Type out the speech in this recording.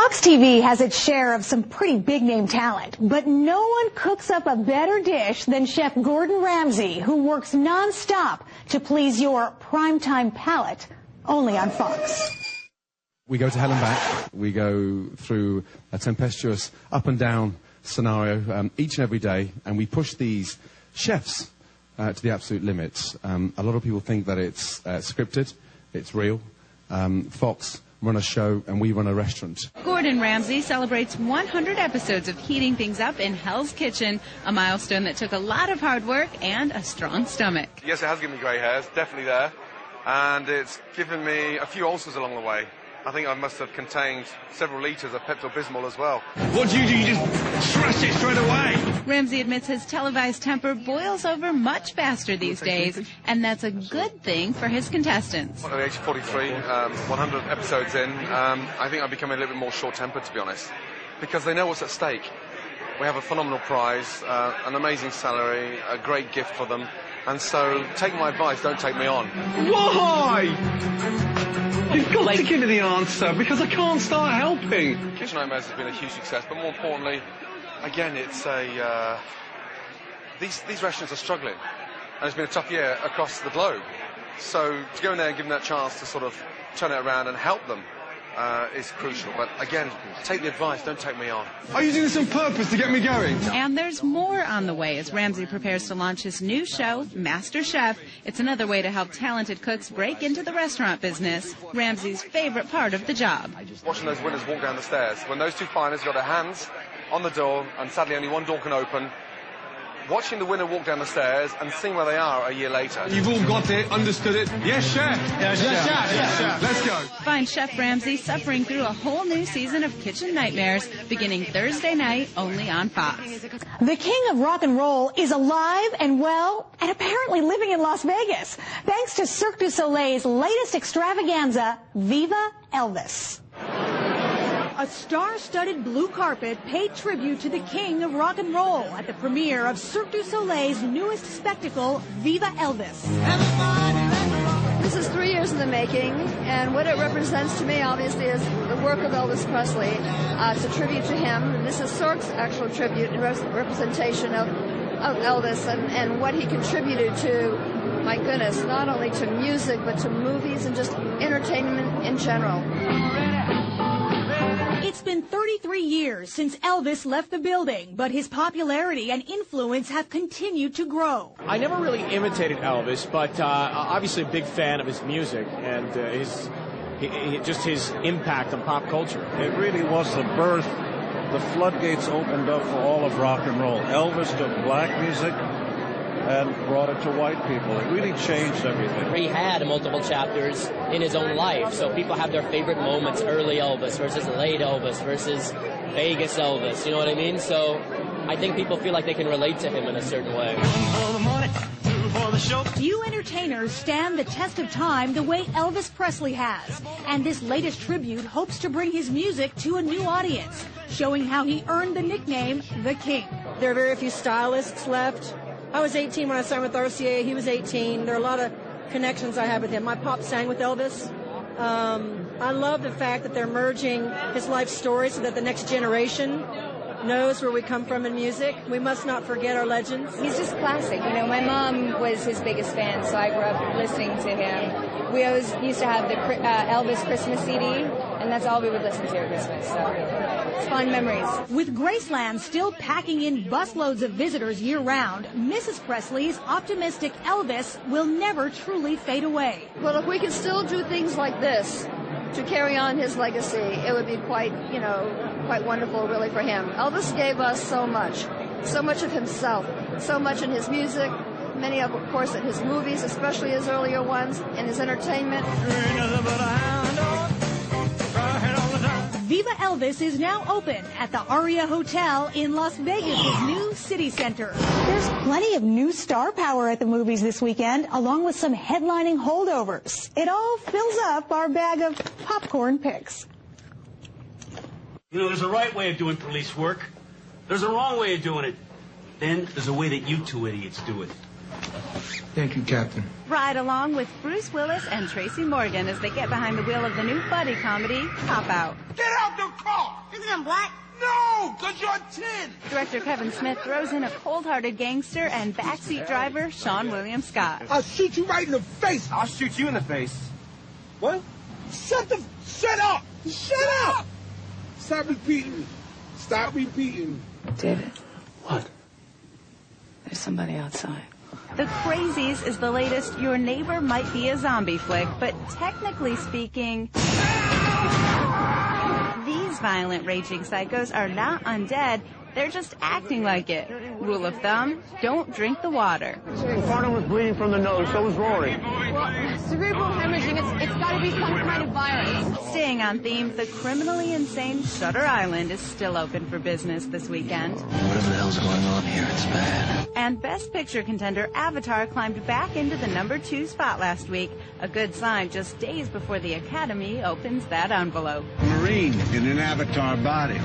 Fox TV has its share of some pretty big-name talent, but no one cooks up a better dish than Chef Gordon Ramsay, who works non-stop to please your primetime palate, only on Fox. We go to hell and back. We go through a tempestuous up and down scenario each and every day, and we push these chefs to the absolute limits. A lot of people think that it's scripted, it's real. Fox run a show and we run a restaurant. Gordon Ramsay celebrates 100 episodes of heating things up in Hell's Kitchen, a milestone that took a lot of hard work and a strong stomach. Yes, it has given me grey hairs, definitely there, and it's given me a few ulcers along the way. I think I must have contained several litres of Pepto-Bismol as well. What do? You just trash it straight away? Ramsay admits his televised temper boils over much faster these days, and that's a good thing for his contestants. At the age of 43, 100 episodes in, I think I'm becoming a little bit more short-tempered, to be honest, because they know what's at stake. We have a phenomenal prize, an amazing salary, a great gift for them, and so take my advice, don't take me on. Why? You've got to give me the answer, because I can't start helping. Kitchen Nightmares has been a huge success, but more importantly, again, it's a... These restaurants are struggling, and it's been a tough year across the globe. So to go in there and give them that chance to sort of turn it around and help them is crucial. But again, take the advice, don't take me on. Are you doing this on purpose to get me going? And there's more on the way as Ramsay prepares to launch his new show, Master Chef. It's another way to help talented cooks break into the restaurant business, Ramsay's favorite part of the job. Watching those winners walk down the stairs, when those two finalists got their hands on the door, and sadly only one door can open, watching the winner walk down the stairs and seeing where they are a year later. You've all got it, understood it. Yes, chef. Yes, chef. Yes, chef. Let's go. Find Chef Ramsay suffering through a whole new season of Kitchen Nightmares beginning Thursday night only on Fox. The king of rock and roll is alive and well and apparently living in Las Vegas, thanks to Cirque du Soleil's latest extravaganza, Viva Elvis. A star-studded blue carpet paid tribute to the king of rock and roll at the premiere of Cirque du Soleil's newest spectacle, Viva Elvis. This is 3 years in the making, and what it represents to me, obviously, is the work of Elvis Presley. It's a tribute to him. This is Cirque's actual tribute and representation of Elvis and what he contributed to, my goodness, not only to music, but to movies and just entertainment in general. It's been 33 years since Elvis left the building, but his popularity and influence have continued to grow. I never really imitated Elvis, but obviously a big fan of his music and just his impact on pop culture. It really was the birth. The floodgates opened up for all of rock and roll. Elvis took black music and brought it to white people. It really changed everything. He had multiple chapters in his own life, so people have their favorite moments, early Elvis versus late Elvis versus Vegas Elvis, you know what I mean? So I think people feel like they can relate to him in a certain way. Few entertainers stand the test of time the way Elvis Presley has, and this latest tribute hopes to bring his music to a new audience, showing how he earned the nickname The King. There are very few stylists left. I was 18 when I signed with RCA. He was 18. There are a lot of connections I have with him. My pop sang with Elvis. I love the fact that they're merging his life story so that the next generation knows where we come from in music. We must not forget our legends. He's just classic. You know, my mom was his biggest fan, so I grew up listening to him. We always used to have the Elvis Christmas CD, and that's all we would listen to at Christmas. So it's fun memories. With Graceland still packing in busloads of visitors year-round, Mrs. Presley's optimistic Elvis will never truly fade away. Well, if we can still do things like this to carry on his legacy, it would be quite wonderful, really, for him. Elvis gave us so much of himself, so much in his music, many of course, in his movies, especially his earlier ones, and his entertainment. Viva Elvis is now open at the Aria Hotel in Las Vegas' new city center. There's plenty of new star power at the movies this weekend, along with some headlining holdovers. It all fills up our bag of popcorn picks. You know, there's a right way of doing police work. There's a wrong way of doing it. Then there's a way that you two idiots do it. Thank you, Captain. Ride along with Bruce Willis and Tracy Morgan as they get behind the wheel of the new buddy comedy, Cop Out. Get out the car! Because I'm black? No, because you're 10. Director Kevin Smith throws in a cold-hearted gangster and backseat driver Sean William Scott. I'll shoot you right in the face. I'll shoot you in the face. What? Shut up! Shut up! Stop repeating. Stop repeating. David. What? There's somebody outside. The Crazies is the latest Your Neighbor Might Be a Zombie flick, but technically speaking, these violent raging psychos are not undead. They're just acting like it. Rule of thumb, don't drink the water. Ricardo was bleeding from the nose, so was Rory. Well, cerebral hemorrhaging, it's got to be some kind of virus. Staying on theme, the criminally insane Shutter Island is still open for business this weekend. Whatever the hell's going on here, it's bad. And Best Picture contender Avatar climbed back into the #2 spot last week. A good sign just days before the Academy opens that envelope. Marine in an Avatar body.